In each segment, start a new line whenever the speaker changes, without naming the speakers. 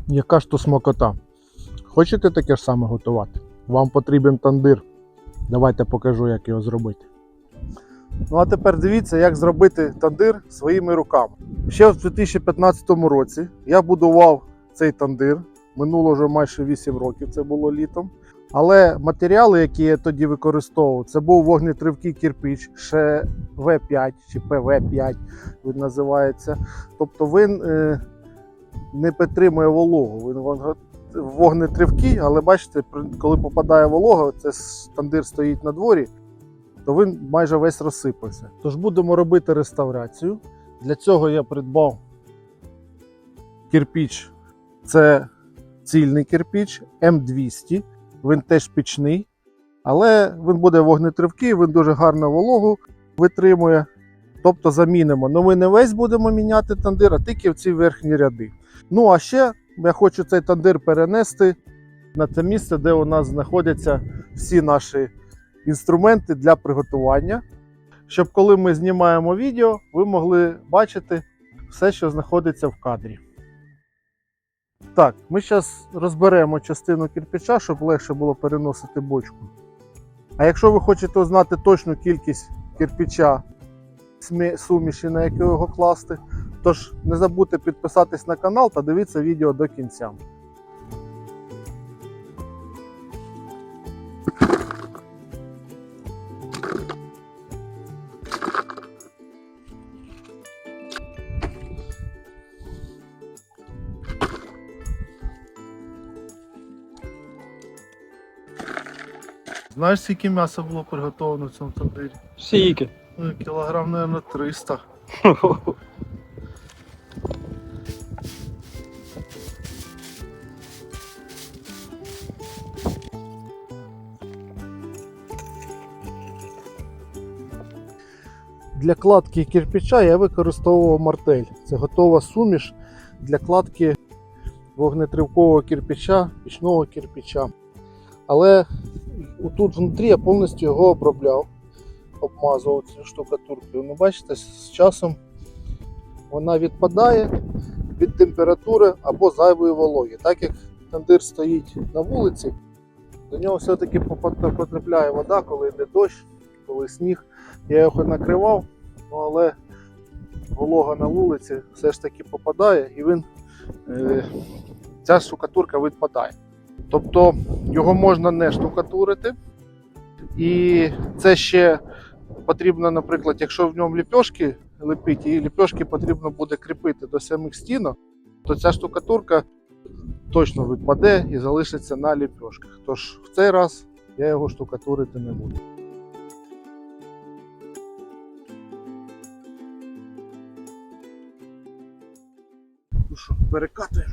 Яка ж то смакота. Хочете таке ж саме готувати? Вам потрібен тандир. Давайте покажу, як його зробити. Ну а тепер дивіться, як зробити тандир своїми руками. Ще в 2015 році я будував цей тандир. Минуло вже майже 8 років, це було літом. Але матеріали, які я тоді використовував, це був вогнетривкий кирпич, ще В5 чи ПВ5 він називається. Тобто він не підтримує вологу. Він вогнетривкий, але бачите, коли попадає волога, це тандир стоїть на дворі, то він майже весь розсипався. Тож будемо робити реставрацію. Для цього я придбав кирпич. Це цільний кирпич М200. Він теж пічний, але він буде вогнетривкий, він дуже гарно вологу витримує. Тобто замінимо. Ну ми не весь будемо міняти тандир, а тільки в ці верхні ряди. Ну а ще я хочу цей тандир перенести на це місце, де у нас знаходяться всі наші інструменти для приготування. Щоб коли ми знімаємо відео, ви могли бачити все, що знаходиться в кадрі. Так, ми зараз розберемо частину кирпича, щоб легше було переносити бочку. А якщо ви хочете знати точну кількість кирпича, суміші, на яку його класти, тож не забудьте підписатись на канал та дивіться відео до кінця. Знаєш, скільки м'яса було приготовлено в цьому тандирі?
Скільки?
Ну, кілограм, мабуть, 300. Для кладки кирпича я використовував мартель. Це готова суміш для кладки вогнетривкового кирпича, пічного кирпича. Але тут внутрі я повністю його обробляв, обмазував цю штукатуркою. Ну, бачите, з часом вона відпадає від температури або зайвої вологи. Так як тандир стоїть на вулиці, до нього все-таки потрапляє вода, коли йде дощ, коли сніг. Я його накривав, але волога на вулиці все ж таки попадає і ця штукатурка відпадає. Тобто його можна не штукатурити. І це ще потрібно, наприклад, якщо в ньому ліпьошки лепити, і ліпьошки потрібно буде кріпити до самих стінок, то ця штукатурка точно відпаде і залишиться на ліпьошках. Тож в цей раз я його штукатурити не буду. Ну що, перекатуємо.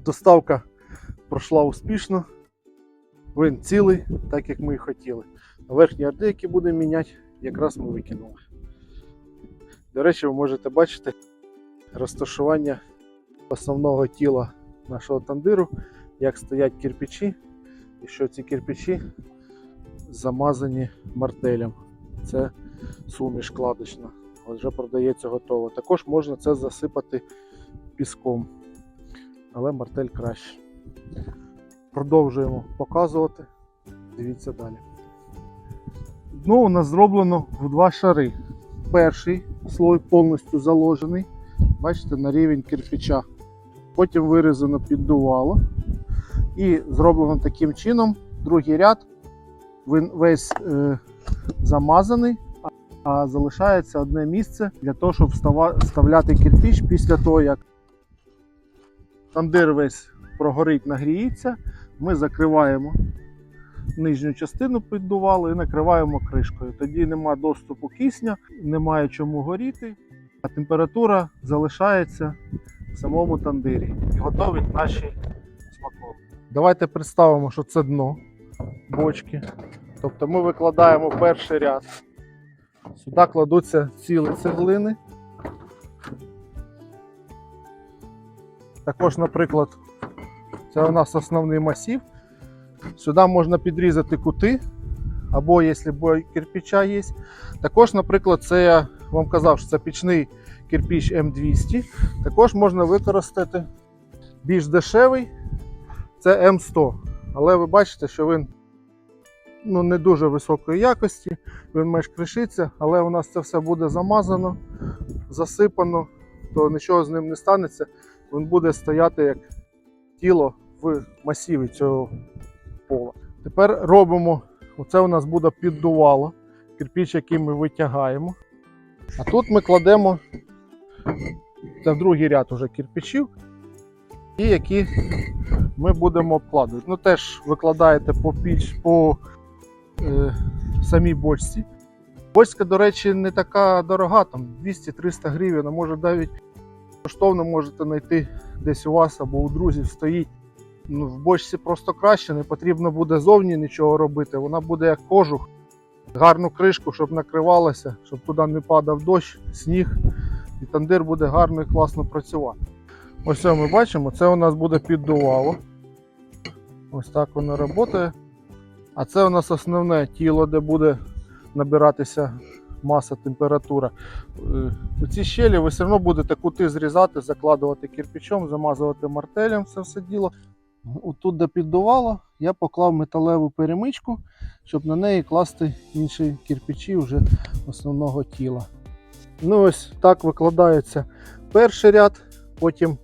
Доставка пройшла успішно, він цілий, так як ми і хотіли. Верхні ряди, які будемо міняти, якраз ми викинули. До речі, ви можете бачити розташування основного тіла нашого тандиру, як стоять кирпичі, і що ці кирпичі замазані мартелем. Це суміш кладочна, вже продається готово. Також можна це засипати піском, але мартель краще. Продовжуємо показувати, дивіться далі. Дно у нас зроблено в 2 шари. Перший слой повністю заложений, бачите, на рівень кирпича. Потім вирізано піддувало і зроблено таким чином. Другий ряд, він весь замазаний, а залишається одне місце для того, щоб вставляти кирпич після того, як тандир весь прогорить, нагріється, ми закриваємо нижню частину піддувала і накриваємо кришкою. Тоді нема доступу кисня, немає чому горіти, а температура залишається в самому тандирі. І готовить наші смаколики. Давайте представимо, що це дно бочки. Тобто ми викладаємо перший ряд. Сюди кладуться цілі цеглини. Також, наприклад, це у нас основний масив. Сюди можна підрізати кути, або якщо бой кирпича є. Також, наприклад, це я вам казав, що це пічний кирпич М200. Також можна використати більш дешевий, це М100. Але ви бачите, що він не дуже високої якості, він менш кришиться, але у нас це все буде замазано, засипано, то нічого з ним не станеться. Він буде стояти як тіло в масиві цього пола. Тепер робимо, оце у нас буде піддувало, кирпич, який ми витягаємо. А тут ми кладемо, це в другий ряд уже кирпичів, і які ми будемо обкладувати. Теж викладаєте по самій бочці. Бочка, до речі, не така дорога, там 200-300 гривень, а може навіть коштовно можете знайти десь у вас або у друзів стоїть. В бочці просто краще, не потрібно буде зовні нічого робити, вона буде як кожух. Гарну кришку, щоб накривалася, щоб туди не падав дощ, сніг, і тандир буде гарно і класно працювати. Ось ми бачимо, це у нас буде піддувало. Ось так воно працює. А це у нас основне тіло, де буде набиратися маса, температура. У ці щелі ви все одно будете кути зрізати, закладувати кирпичом, замазувати мартелем це все діло. Тут, де піддувало, я поклав металеву перемичку, щоб на неї класти інші кирпичі вже основного тіла. Ось так викладається перший ряд, потім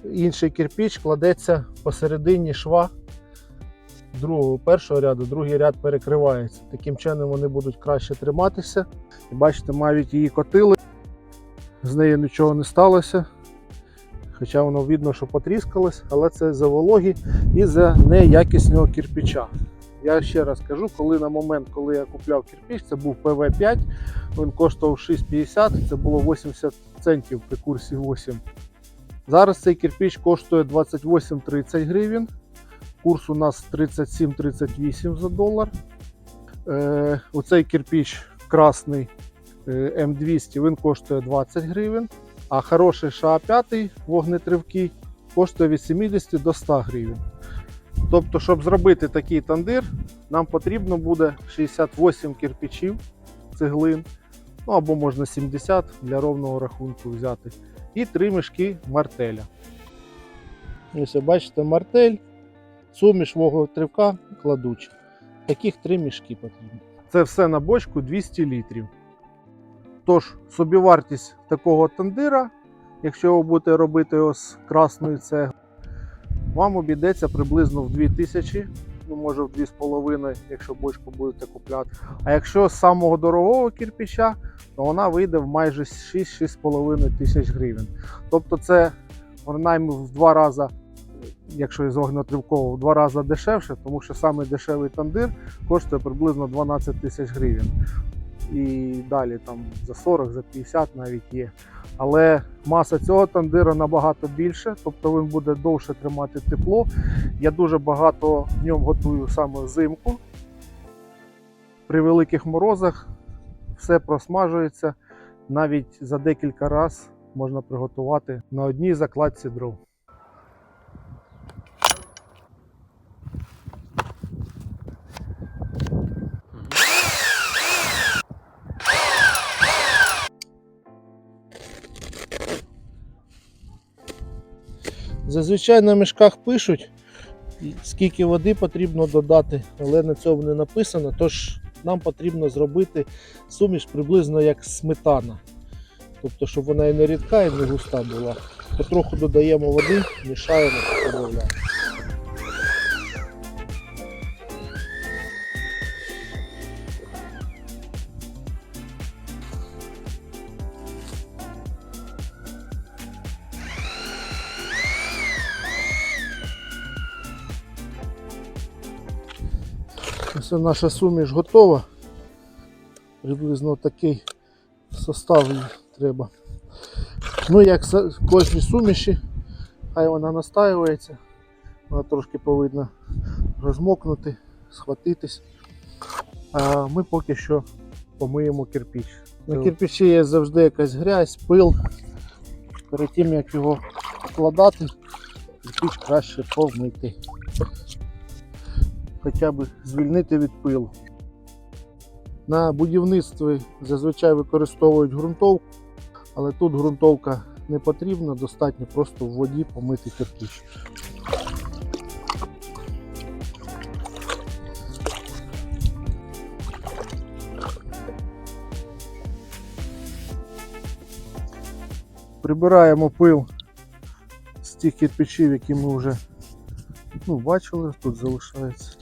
інший кирпич кладеться посередині шва першого ряду, другий ряд перекривається. Таким чином вони будуть краще триматися. І бачите, навіть її котили, з нею нічого не сталося. Хоча воно видно, що потріскалось, але це за вологі і за неякісного кирпича. Я ще раз кажу, на момент, коли я купляв кирпич, це був ПВ-5, він коштував 6,50, це було 80 центів при курсі 8. Зараз цей кирпич коштує 28-30 гривень, курс у нас 37-38 за долар. Оцей кирпич красний М200, він коштує 20 гривень. А хороший ША-5 вогнетривкий коштує від 70 до 100 гривень. Тобто, щоб зробити такий тандир, нам потрібно буде 68 кирпичів, цеглин, або можна 70 для ровного рахунку взяти. І 3 мішки мартеля. Ось бачите, мартель, суміш вогнетривка, кладуча. Таких 3 мішки потрібно. Це все на бочку 200 літрів. Тож, собівартість такого тандира, якщо ви будете робити його з красної цегли, вам обійдеться приблизно в 2000, може в 2,5, якщо бочку будете купляти. А якщо з самого дорогого кирпича, то вона вийде в майже 6-6,5 тисяч гривень. Тобто це принаймні в 2 рази, якщо із вогнетривкового, в 2 рази дешевше, тому що самий дешевий тандир коштує приблизно 12 тисяч гривень. І далі там за 40, за 50 навіть є. Але маса цього тандира набагато більше, тобто він буде довше тримати тепло. Я дуже багато в ньому готую саме взимку. При великих морозах все просмажується, навіть за декілька разів можна приготувати на одній закладці дров. Зазвичай на мішках пишуть, скільки води потрібно додати, але на цьому не написано, тож нам потрібно зробити суміш приблизно як сметана. Тобто, щоб вона і не рідка, і не густа була. Потроху додаємо води, мішаємо, додаємо. Ось наша суміш готова. Приблизно такий состав їй треба. Ну, як в кожній суміші, хай вона настаюється, вона трошки повинна розмокнути, схватитись. А ми поки що помиємо кирпич. На кирпичі є завжди якась грязь, пил. Перед тим як його вкладати, кирпич краще помити. Хоча б звільнити від пилу. На будівництві зазвичай використовують ґрунтовку, але тут ґрунтовка не потрібна, достатньо просто в воді помити кирпич. Прибираємо пил з тих кирпичів, які ми вже бачили, тут залишається.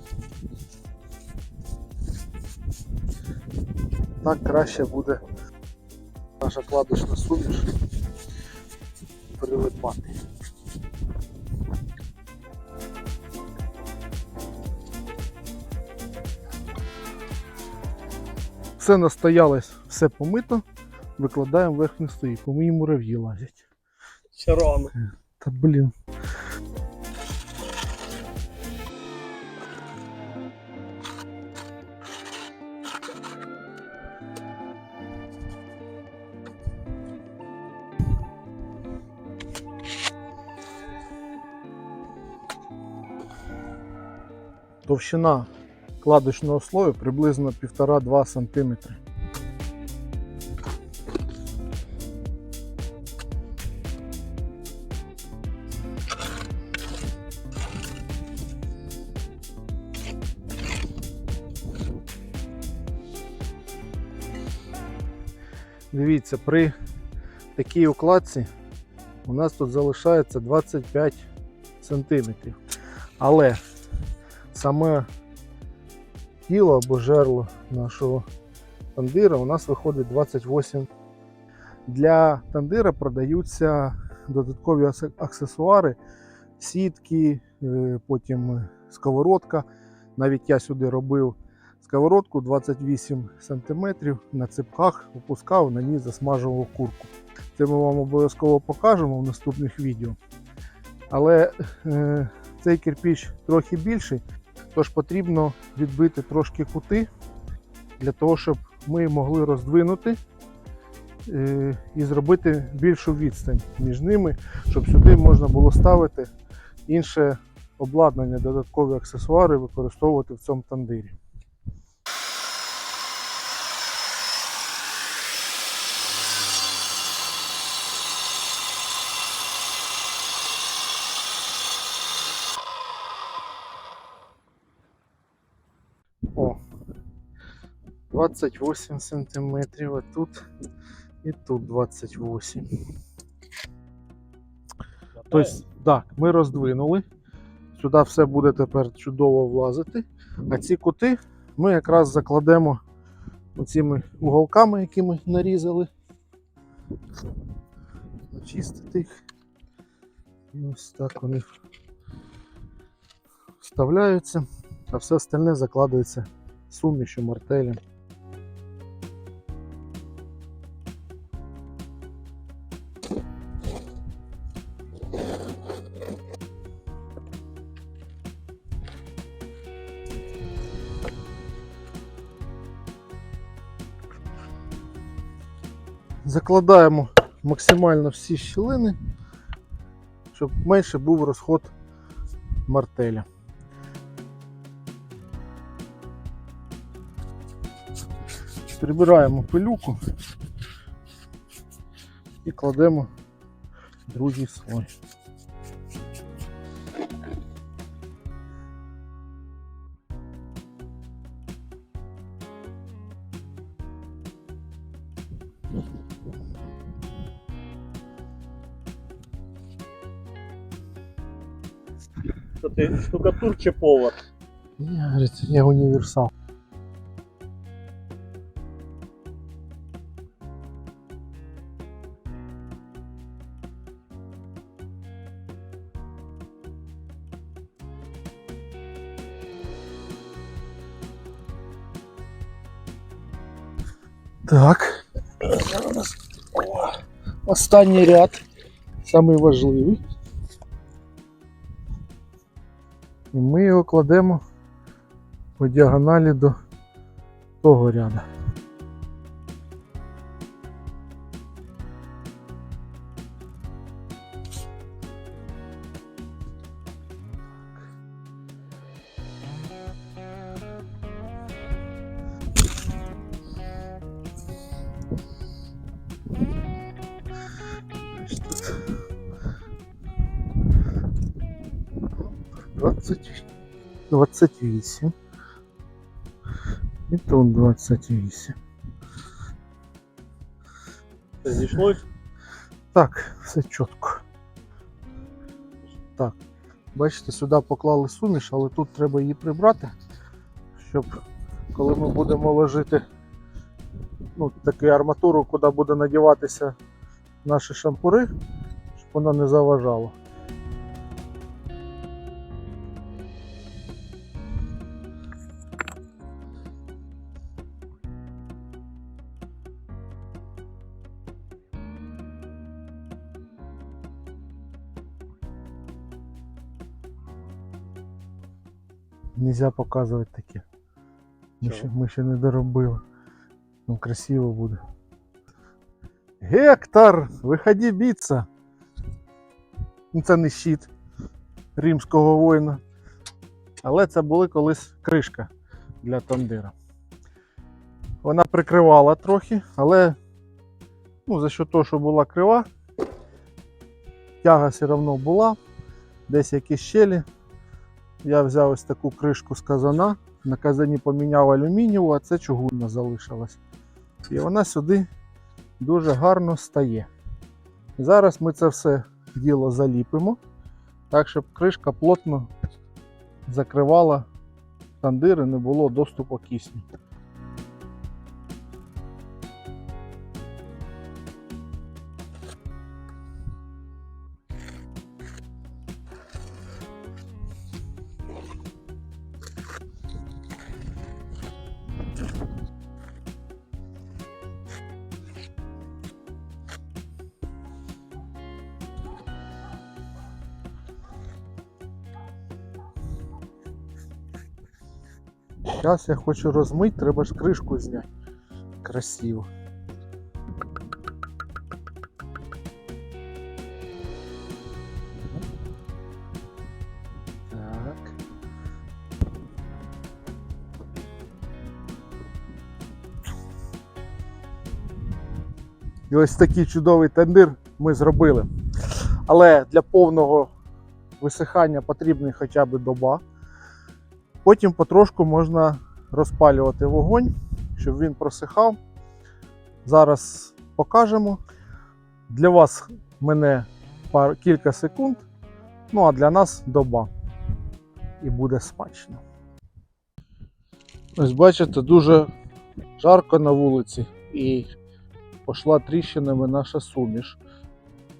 Так краще буде наша кладочна суміш прилипати. Все настоялось, все помито, викладаємо верхню стоїку, мої мурав'ї лазять.
Ще рано.
Та блін. Товщина кладочного слою приблизно 1,5-2 см. Дивіться, при такій укладці у нас тут залишається 25 см. Але саме тіло або жерло нашого тандира у нас виходить 28. Для тандира продаються додаткові аксесуари, сітки, потім сковородка. Навіть я сюди робив сковородку 28 см на ципках, опускав, на ній засмажував курку. Це ми вам обов'язково покажемо в наступних відео. Але цей кирпич трохи більший, тож потрібно відбити трошки кути, для того, щоб ми могли роздвинути і зробити більшу відстань між ними, щоб сюди можна було ставити інше обладнання, додаткові аксесуари використовувати в цьому тандирі. О, 28 сантиметрів, а тут і тут 28. Тобто, так, ми роздвинули. Сюди все буде тепер чудово влазити. А ці кути ми якраз закладемо оціми уголками, які ми нарізали. Очистити їх. І ось так вони вставляються, а все остальне закладується сумішю, мартелем. Закладаємо максимально всі щілини, щоб менше був розход мартеля. Прибираємо пилюку і кладемо другий слой.
Що ти штукатур чи повар?
Я універсал. Так. У нас останній ряд, самий важливий. І ми його кладемо по діагоналі до того ряду. Тут 28. І тут 28.
Це зійшлось?
Так, все чітко. Так, бачите, сюди поклали суміш, але тут треба її прибрати, щоб коли ми будемо ложити таку арматуру, куди буде надіватися наші шампури, щоб вона не заважала. Нельзя показувати таке. Ми ще не доробили. Ну, красиво буде. Гектор! Виходи битися! Ну, це не щит римського воїна. Але це була колись кришка для тандира. Вона прикривала трохи, але за що того, що була крива, тяга все одно була, десь якісь щелі. Я взяв ось таку кришку з казана, на казані поміняв алюмінієву, а це чугунна залишилась. І вона сюди дуже гарно стає. Зараз ми це все діло заліпимо, так щоб кришка плотно закривала тандир і не було доступу кисню. Зараз я хочу розмити, треба ж кришку зняти. Красиво. Так. І ось такий чудовий тандир ми зробили. Але для повного висихання потрібна хоча б доба. Потім потрошку можна розпалювати вогонь, щоб він просихав. Зараз покажемо. Для вас мене кілька секунд, а для нас доба. І буде смачно. Ось бачите, дуже жарко на вулиці і пішла тріщинами наша суміш.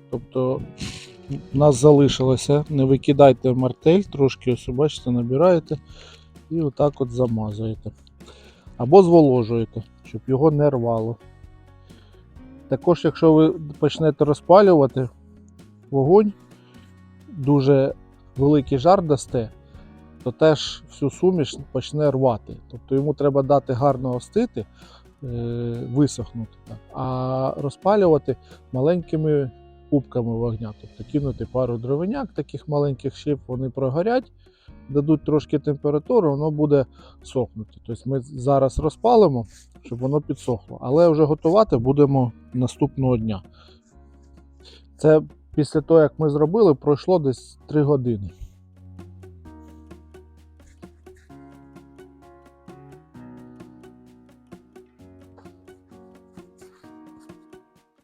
Тобто у нас залишилося, не викидайте мартель, трошки ось бачите, набираєте і отак от замазуєте. Або зволожуєте, щоб його не рвало. Також, якщо ви почнете розпалювати вогонь, дуже великий жар дасте, то теж всю суміш почне рвати. Тобто йому треба дати гарно остити, висохнути, а розпалювати маленькими кубками вогня. Тобто кинути пару дровиняк, таких маленьких щіп, вони прогорять, дадуть трошки температуру, воно буде сохнути. Тобто ми зараз розпалимо, щоб воно підсохло, але вже готувати будемо наступного дня. Це після того, як ми зробили, пройшло десь 3 години.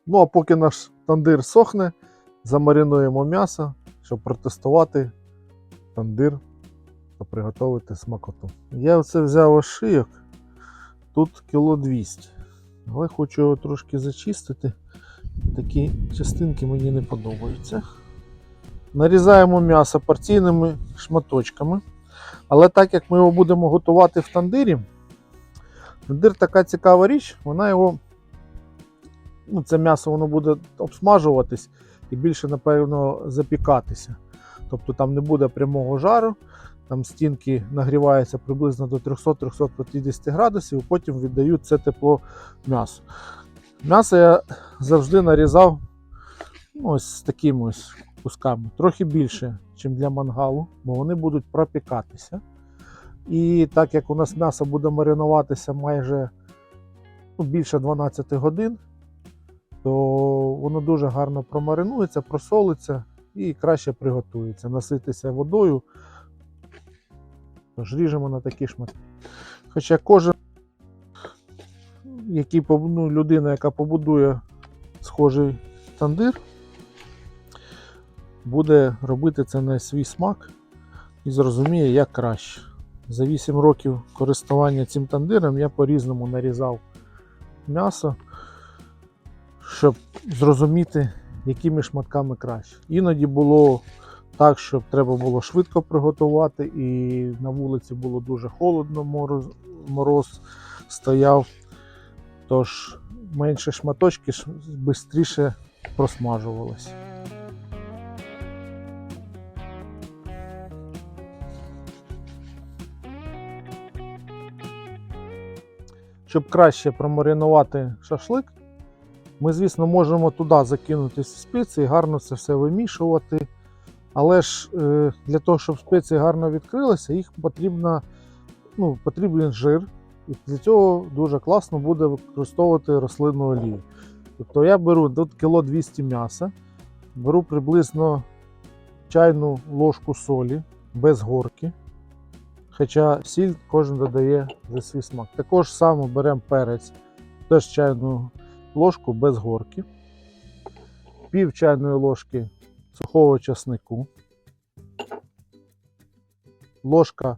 Ну а поки наш тандир сохне, замаринуємо м'ясо, щоб протестувати тандир та приготувати смакоту. Я оце взяв ошийок, тут 200 кг, але хочу його трошки зачистити. Такі частинки мені не подобаються. Нарізаємо м'ясо порційними шматочками, але так як ми його будемо готувати в тандирі, тандир така цікава річ, вона його це м'ясо воно буде обсмажуватись і більше, напевно, запікатися. Тобто там не буде прямого жару, там стінки нагріваються приблизно до 300-350 градусів, і потім віддають це тепло м'ясу. М'ясо я завжди нарізав ось з такими ось кусками, трохи більше, ніж для мангалу, бо вони будуть пропікатися. І так як у нас м'ясо буде маринуватися майже більше 12 годин, то воно дуже гарно промаринується, просолиться і краще приготується. Наситися водою, тож ріжемо на такі шматки. Хоча кожен, людина, яка побудує схожий тандир, буде робити це на свій смак і зрозуміє, як краще. За 8 років користування цим тандиром я по-різному нарізав м'ясо, щоб зрозуміти, якими шматками краще. Іноді було так, що треба було швидко приготувати, і на вулиці було дуже холодно, мороз стояв, тож менше шматочки швидше просмажувалися. Щоб краще промаринувати шашлик, ми, звісно, можемо туди закинути спеції, гарно це все вимішувати. Але ж для того, щоб спеції гарно відкрилися, їх потрібен жир. І для цього дуже класно буде використовувати рослинну олію. Тобто я беру тут кіло 200 м'яса, беру приблизно чайну ложку солі без горки. Хоча сіль кожен додає за свій смак. Також само беремо перець, теж чайну ложку без горки, пів чайної ложки сухого часнику, ложка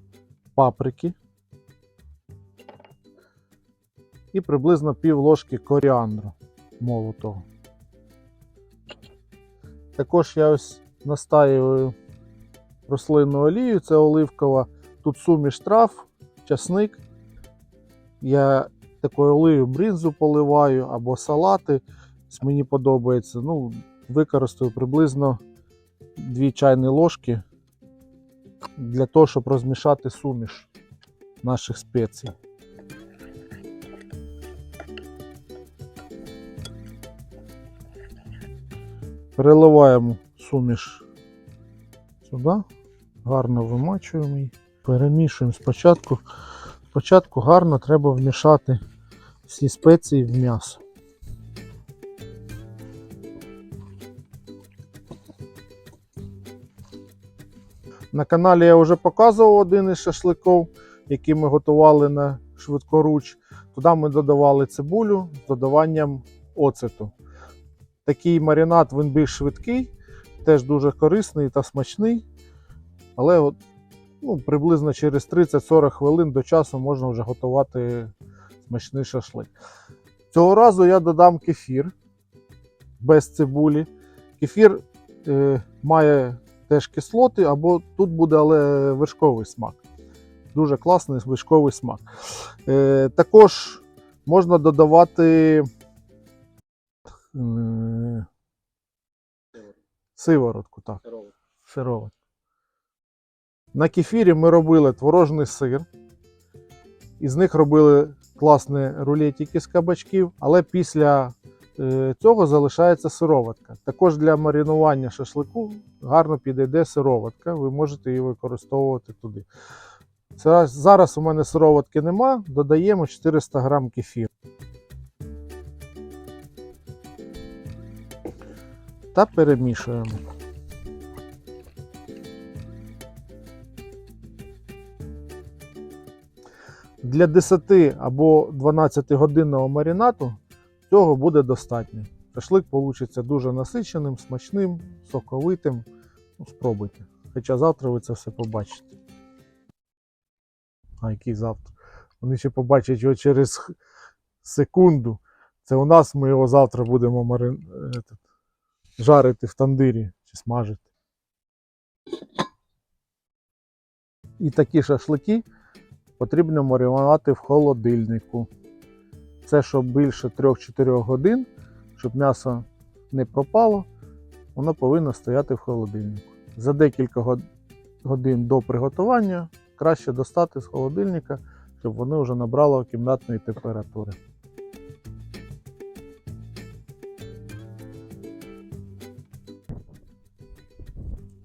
паприки і приблизно пів ложки коріандру молотого. Також я ось настаюю рослинну олію, це оливкова. Тут суміш трав, часник. Я такою олією бринзу поливаю або салати. Мені подобається. Використаю приблизно 2 чайні ложки для того, щоб розмішати суміш наших спецій. Переливаємо суміш сюди, гарно вимачуємо її. Перемішуємо спочатку. Спочатку гарно треба вмішати всі спеції в м'ясо. На каналі я вже показував один із шашликів, який ми готували на швидкоруч. Туди ми додавали цибулю з додаванням оцету. Такий маринад, він більш швидкий, теж дуже корисний та смачний. Але приблизно через 30-40 хвилин до часу можна вже готувати смачний шашлик. Цього разу я додам кефір без цибулі. Кефір має теж кислоти, або тут буде але вершковий смак. Дуже класний вершковий смак. Також можна додавати сиворотку. Так. Сироватку. На кефірі ми робили творожний сир. Із них робили класні рулетики з кабачків, але після цього залишається сироватка. Також для маринування шашлику гарно підійде сироватка, ви можете її використовувати туди. Зараз у мене сироватки нема, додаємо 400 г кефіру. Та перемішуємо. Для 10 або 12 годинного маринату цього буде достатньо. Шашлик вийде дуже насиченим, смачним, соковитим. Спробуйте. Хоча завтра ви це все побачите. А який завтра? Вони ще побачать його через секунду. Це у нас, ми його завтра будемо жарити в тандирі чи смажити. І такі шашлики потрібно маринувати в холодильнику. Це щоб більше 3-4 годин щоб м'ясо не пропало, воно повинно стояти в холодильнику. За декілька годин до приготування краще достати з холодильника, щоб воно вже набрало кімнатної температури.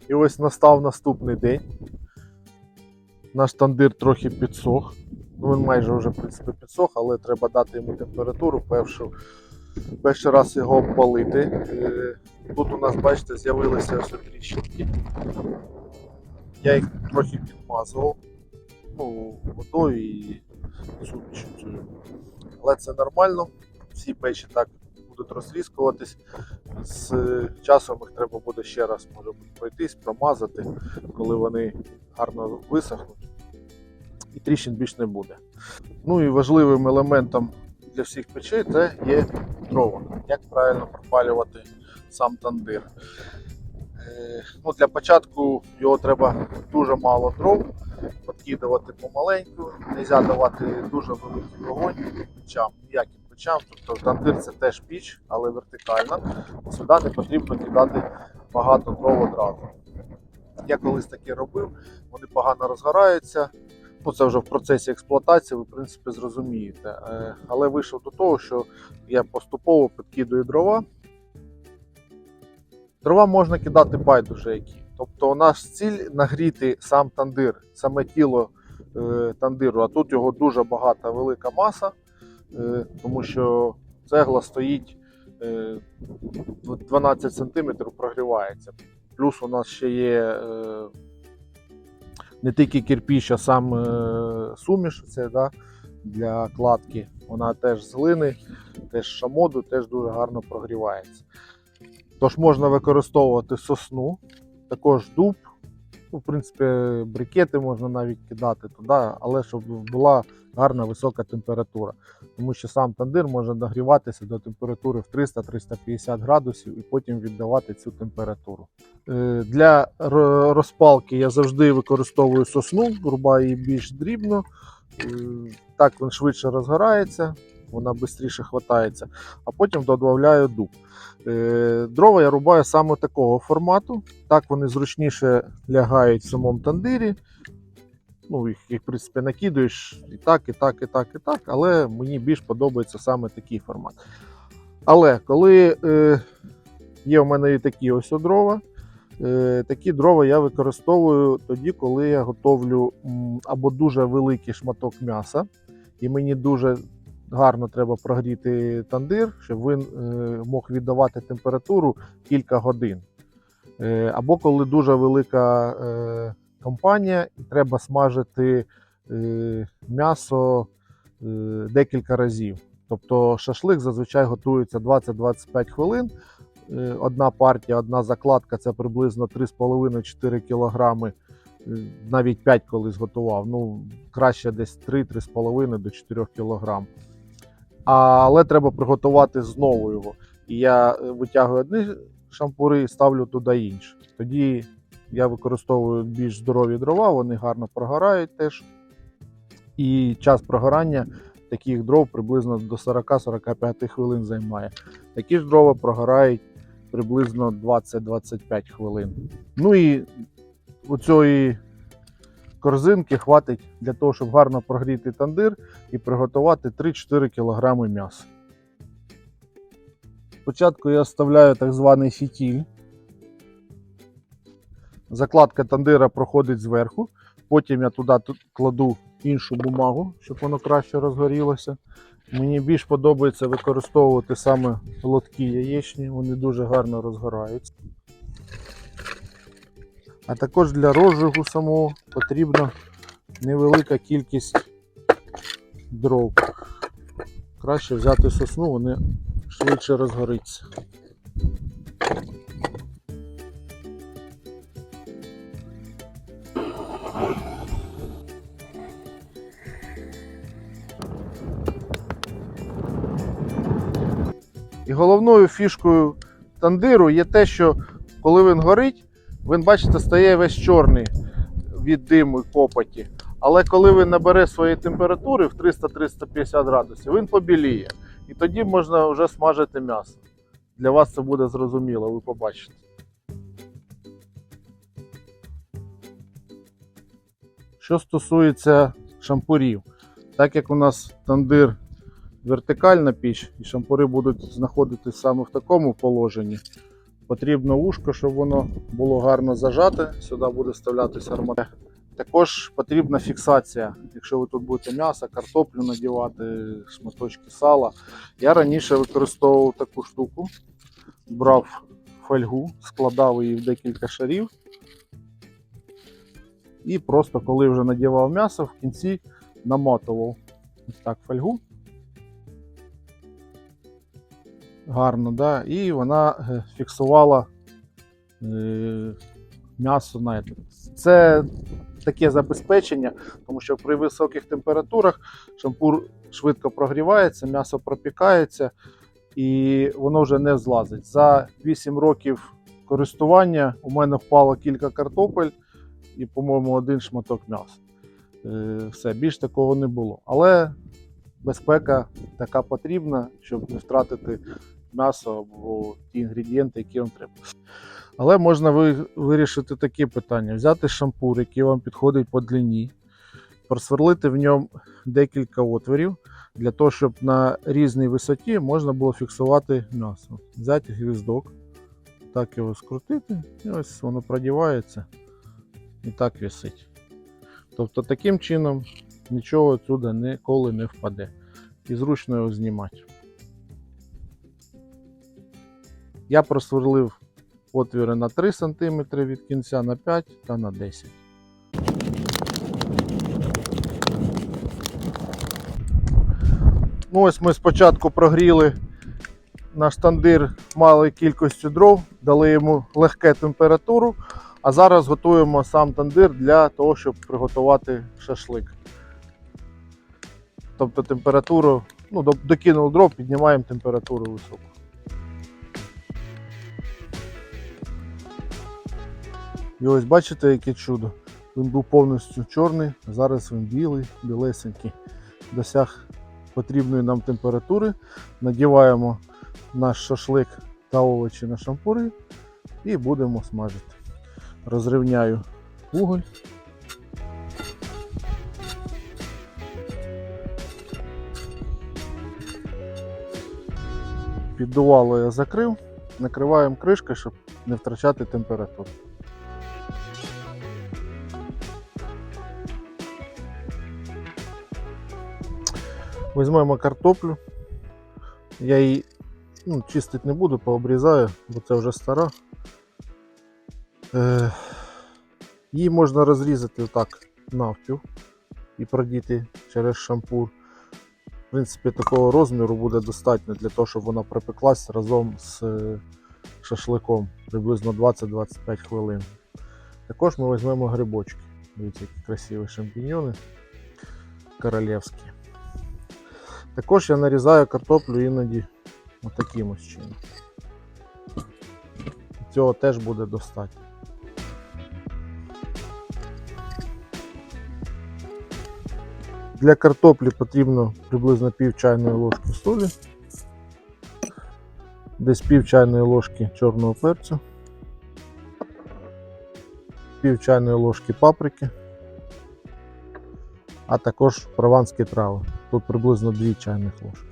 І ось настав наступний день. Наш тандир трохи підсох. Ну, він майже вже, в принципі, підсох, але треба дати йому температуру, перший раз його обпалити. Тут у нас, бачите, з'явилися ось тріщинки. Я їх трохи підмазував, водою і сумішю цією. Але це нормально, всі печі так будуть розтріскуватись. З часом їх треба буде ще раз, може бути, пройтись, промазати, коли вони гарно висохнуть. І тріщин більш не буде. Ну і важливим елементом для всіх печей це є дрова. Як правильно пропалювати сам тандир. Для початку його треба дуже мало дров, підкидувати помаленьку, не можна давати дуже великий вогонь печам, ніяким печам. Тобто тандир це теж піч, але вертикальна. Сюди не потрібно кидати багато дров одразу. Я колись таке робив, вони погано розгораються. Це вже в процесі експлуатації, ви в принципі зрозумієте. Але вийшов до того, що я поступово підкидую дрова. Дрова можна кидати байдуже які. Тобто у нас ціль нагріти сам тандир, саме тіло тандиру, а тут його дуже багата велика маса, тому що цегла стоїть 12 см прогрівається. Плюс у нас ще є не тільки кирпіч, а сам суміш для кладки. Вона теж з глини, теж з шамоду, теж дуже гарно прогрівається. Тож можна використовувати сосну, також дуб, в принципі брикети можна навіть кидати туди, але щоб була гарна висока температура. Тому що сам тандир може нагріватися до температури в 300-350 градусів і потім віддавати цю температуру. Для розпалки я завжди використовую сосну, рубаю її більш дрібно, так він швидше розгорається, вона швидше хватається, а потім додаю дуб. Дрова я рубаю саме такого формату, так вони зручніше лягають в самому тандирі. Їх в принципі накидуєш і так, і так, і так, і так, але мені більш подобається саме такий формат. Але коли є у мене і такі ось дрова, такі дрова я використовую тоді, коли я готовлю або дуже великий шматок м'яса, і мені дуже гарно треба прогріти тандир, щоб він мог віддавати температуру кілька годин. Або коли дуже велика компанія і треба смажити м'ясо декілька разів. Тобто шашлик зазвичай готується 20-25 хвилин. Одна партія, одна закладка це приблизно 3,5-4 кг, навіть 5 колись готував. Краще десь 3-3,5 до 4 кг. Але треба приготувати знову його. І я витягую одні шампури і ставлю туди інші. Тоді я використовую більш здорові дрова, вони гарно прогорають теж. І час прогорання таких дров приблизно до 40-45 хвилин займає. Такі ж дрова прогорають приблизно 20-25 хвилин. І оцієї корзинки хватить для того, щоб гарно прогріти тандир і приготувати 3-4 кг м'яса. Спочатку я вставляю так званий фітіль. Закладка тандира проходить зверху, потім я туди кладу іншу бумагу, щоб воно краще розгорілося. Мені більш подобається використовувати саме лотки яєчні, вони дуже гарно розгораються. А також для розжигу самого потрібна невелика кількість дров. Краще взяти сосну, вони швидше розгориться. І головною фішкою тандиру є те, що коли він горить, він, бачите, стає весь чорний від диму і копоті. Але коли він набере своєї температури в 300-350 градусів, він побіліє. І тоді можна вже смажити м'ясо. для вас це буде зрозуміло, ви побачите. Що стосується шампурів, так як у нас тандир вертикальна піч і шампури будуть знаходитись саме в такому положенні, потрібно вушко, щоб воно було гарно зажате, сюди буде вставлятися арматура. Також потрібна фіксація, якщо ви тут будете м'ясо, картоплю надівати, шматочки сала. Я раніше використовував таку штуку, брав фольгу, складав її в декілька шарів і просто коли вже надівав м'ясо, в кінці намотував ось так фольгу. Гарно, да? І вона фіксувала м'ясо на це. Це таке забезпечення, тому що при високих температурах шампур швидко прогрівається, м'ясо пропікається і воно вже не злазить. За 8 років користування у мене впало кілька картопель і, по-моєму, один шматок м'яса. Все, більш такого не було. Але безпека така потрібна, щоб не втратити м'ясо або ті інгредієнти, які вам треба. Але можна вирішити такі питання. Взяти шампур, який вам підходить по длині, просверлити в ньому декілька отворів, для того, щоб на різній висоті можна було фіксувати м'ясо. Взяти гвіздок, так його скрутити, і ось воно продівається і так висить. Тобто таким чином нічого сюди ніколи не впаде. І зручно його знімати. Я просверлив отвіри на 3 см від кінця, на 5 та на 10. Ну ось ми спочатку прогріли наш тандир малою кількістю дров, дали йому легку температуру, а зараз готуємо сам тандир для того, щоб приготувати шашлик. Тобто температуру, докинули дров, піднімаємо температуру високу. І ось бачите, яке чудо. Він був повністю чорний, а зараз він білий, білесенький. Досяг потрібної нам температури. Надіваємо наш шашлик та овочі на шампури і будемо смажити. Розрівняю вуголь. Піддувало я закрив, накриваємо кришкою, щоб не втрачати температуру. Візьмемо картоплю, я її чистити не буду, пообрізаю, бо це вже стара. Її можна розрізати отак навпіл і продіти через шампур. В принципі, такого розміру буде достатньо для того, щоб вона пропеклась разом з шашликом приблизно 20-25 хвилин. Також ми візьмемо грибочки. Дивіться, які красиві шампіньйони королівські. Також я нарізаю картоплю іноді отаким ось чином. Цього теж буде достатньо. Для картоплі потрібно приблизно пів чайної ложки солі, десь пів чайної ложки чорного перцю, пів чайної ложки паприки, а також прованські трави. Тут приблизно 2 чайних ложки.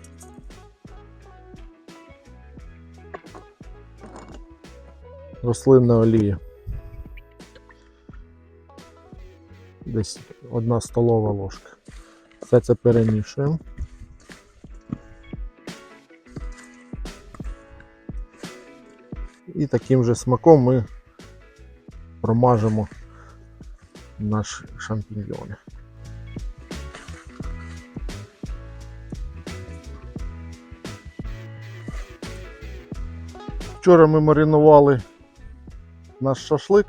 Рослинна олія. Десь 1 столова ложка. Все це перемішуємо. І таким же смаком ми промажемо наші шампіньйони. Вчора ми маринували наш шашлик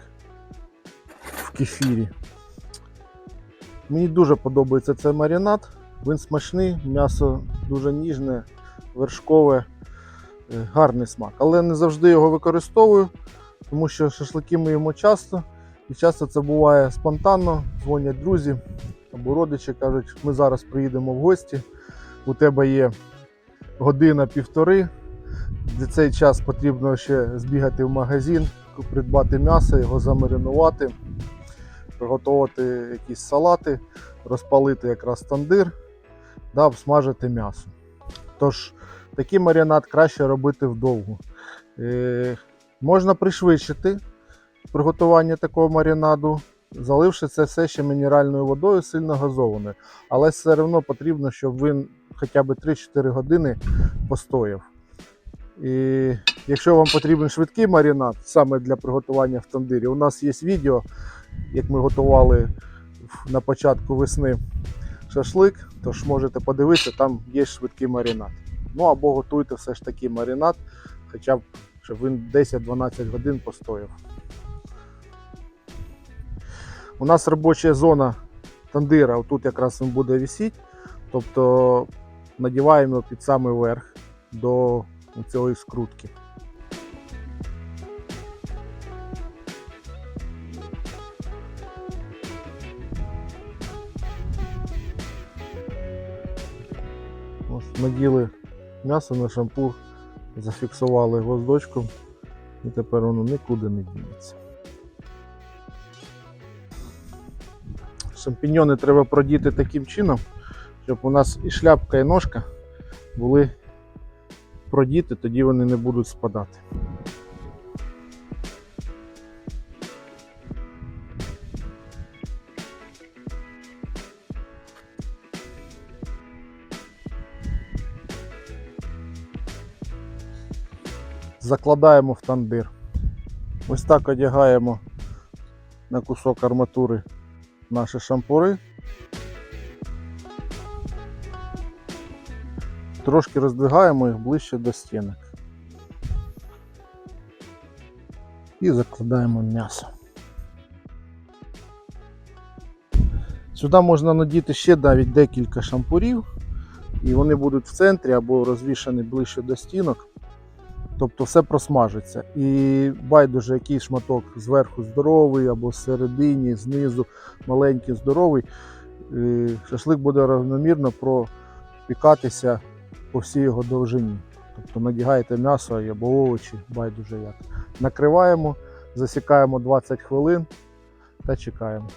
в кефірі. Мені дуже подобається цей маринад, він смачний, м'ясо дуже ніжне, вершкове, гарний смак. Але не завжди його використовую, тому що шашлики ми їмо часто. І часто це буває спонтанно, дзвонять друзі або родичі, кажуть, ми зараз приїдемо в гості, у тебе є година-півтори, За цей час потрібно ще збігати в магазин, придбати м'ясо, його замаринувати, приготувати якісь салати, розпалити якраз тандир, да, обсмажити м'ясо. Тож такий маринад краще робити вдовгу. Можна пришвидшити приготування такого маринаду, заливши це все ще мінеральною водою, сильно газованою. Але все одно потрібно, щоб він хоча б 3-4 години постояв. І якщо вам потрібен швидкий маринад саме для приготування в тандирі, у нас є відео, як ми готували на початку весни шашлик, тож можете подивитися, там є швидкий маринад. Ну або готуйте все ж таки маринад, хоча б щоб він 10-12 годин постояв. У нас робоча зона тандира, тут якраз він буде висіти, тобто надіваємо під самий верх до цієї скрутки. Ось наділи м'ясо на шампур, зафіксували гвоздочком і тепер воно нікуди не дінеться. Шампіньйони треба продіти таким чином, щоб у нас і шляпка, і ножка були продіти, тоді вони не будуть спадати. Закладаємо в тандир. Ось так одягаємо на кусок арматури наші шампури. Трошки роздвигаємо їх ближче до стінок. І закладаємо м'ясо. Сюди можна надіти ще навіть декілька шампурів, і вони будуть в центрі або розвішані ближче до стінок. Тобто все просмажиться. І байдуже який шматок зверху здоровий, або всередині, знизу маленький здоровий, шашлик буде рівномірно пропікатися по всій його довжині. Тобто надягаєте м'ясо або овочі, байдуже як. Накриваємо, засікаємо 20 хвилин та чекаємо.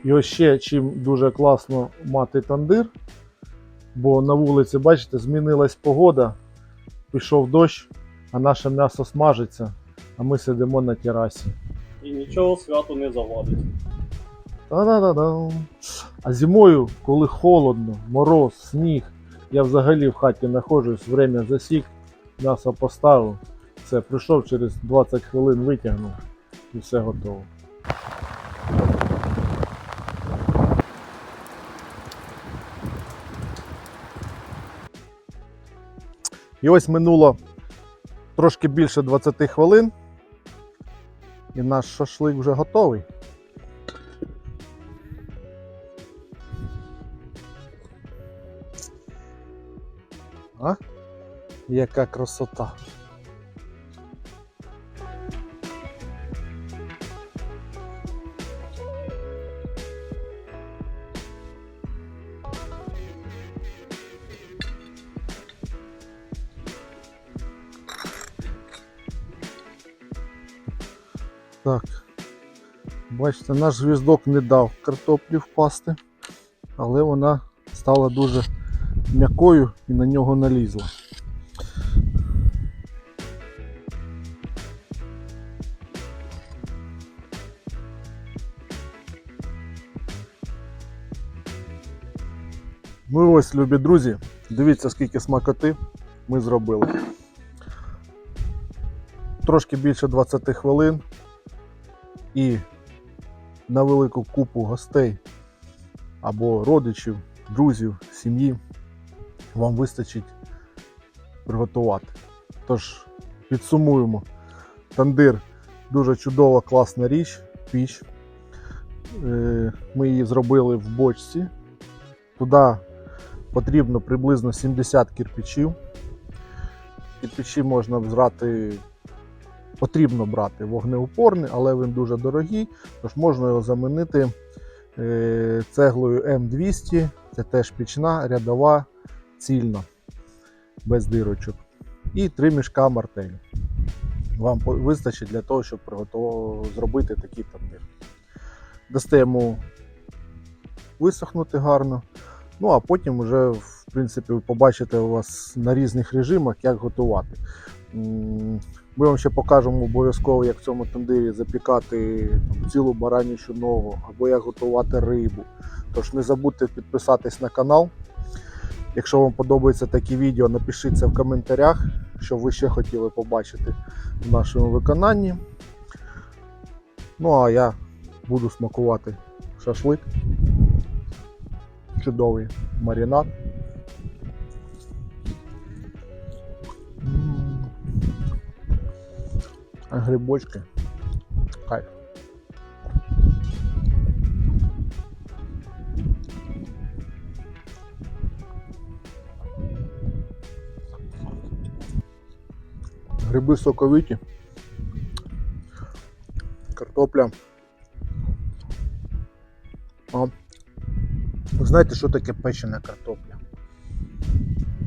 І ось ще чим дуже класно мати тандир, бо на вулиці, бачите, змінилась погода, пішов дощ, а наше м'ясо смажиться, а ми сидимо на терасі.
І нічого святу не завадить.
Та-да-да-да. А зимою, коли холодно, мороз, сніг, я взагалі в хаті знаходжусь, время засік, м'ясо поставив, все, прийшов через 20 хвилин, витягнув і все готово. І ось минуло трошки більше 20 хвилин, і наш шашлик вже готовий. А? Яка красота! Так, бачите, наш гвіздок не дав картоплі впасти, але вона стала дуже м'якою і на нього налізла. Ну ось, любі друзі, дивіться, скільки смакоти ми зробили. Трошки більше 20 хвилин і на велику купу гостей або родичів, друзів, сім'ї вам вистачить приготувати. Тож підсумуємо. Тандир дуже чудова, класна річ, піч. Ми її зробили в бочці. Туди потрібно приблизно 70 кирпичів. Кирпичі можна взяти потрібно брати вогнеупорний, але він дуже дорогий, тож можна його замінити цеглою М200, це теж пічна, рядова, цільна, без дирочок. І 3 мішка мартелю. Вам вистачить для того, щоб зробити такий тандир. Дасте йому висохнути гарно, ну а потім вже, в принципі, ви побачите у вас на різних режимах, як готувати. Ми вам ще покажемо обов'язково, як в цьому тандирі запікати цілу баранячу ногу, або як готувати рибу. Тож не забудьте підписатись на канал. Якщо вам подобаються такі відео, напишіть це в коментарях, що ви ще хотіли побачити в нашому виконанні. Ну а я буду смакувати шашлик. Чудовий маринад. А грибочки. Кайф. Гриби соковиті. Картопля. Ви знаєте, що таке печена картопля?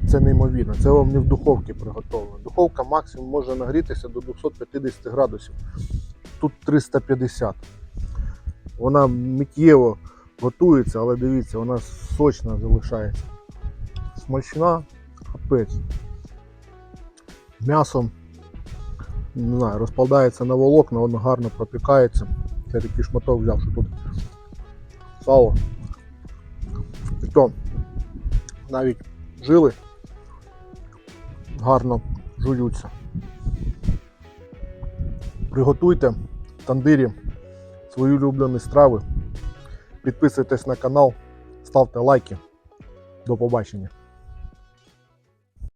Це неймовірно. Це вам не в духовці приготовлено. Духовка максимум може нагрітися до 250 градусів. Тут 350. Вона миттєво готується, але дивіться, вона сочна залишається. Смачна, капець. М'ясо, не знаю, розпадається на волокна, воно гарно пропікається. Це такий шматок взяв, що тут сало. І то навіть жили гарно жуються. Приготуйте в тандирі свої улюблені страви. Підписуйтесь на канал, ставте лайки. До побачення.